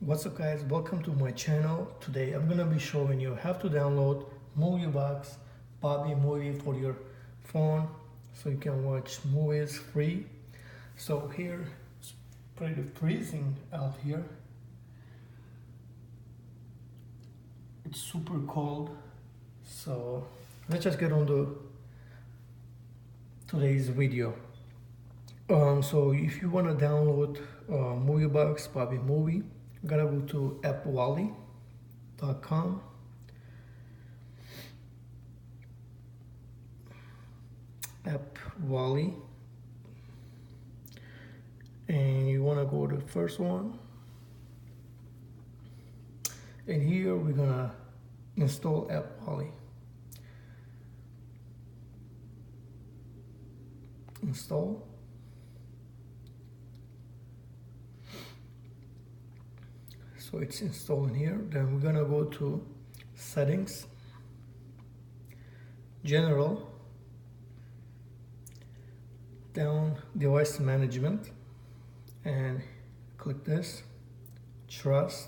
What's up guys, welcome to my channel. Today I'm gonna be showing you how to download MovieBox Bobby movie for your phone so you can watch movies free. So here it's pretty freezing out here. It's super cold. So let's just get on to today's video. So if you want to download MovieBox Bobby movie, you gotta go to appwally.com. appwally, and you want to go to the first one, and here we're gonna install appwally. Install. So it's installed in here. Then we're gonna go to settings, general, down device management, and click this, trust.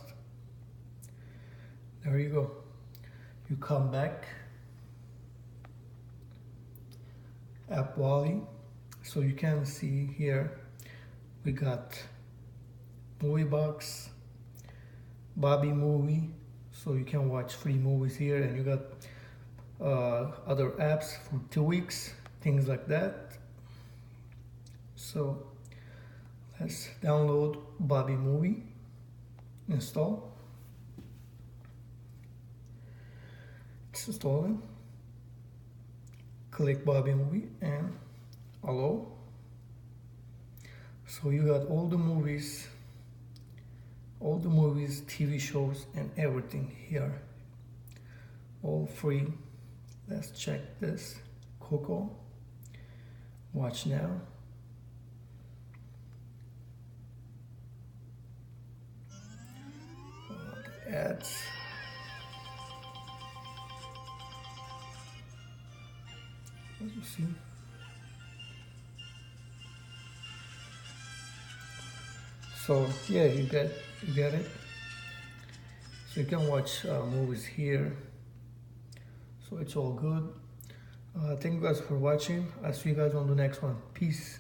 There you go. You come back, appwally. So you can see here we got MovieBox Bobby movie, so you can watch free movies here, and you got other apps for 2 weeks, things like that. So let's download Bobby movie, install. It's installing. Click Bobby movie and allow. So you got all the movies, TV shows, and everything here, all free. Let's check this. Coco, watch now. Ads. As you see. So yeah, you get it. So you can watch movies here. So it's all good. Thank you guys for watching. I'll see you guys on the next one. Peace.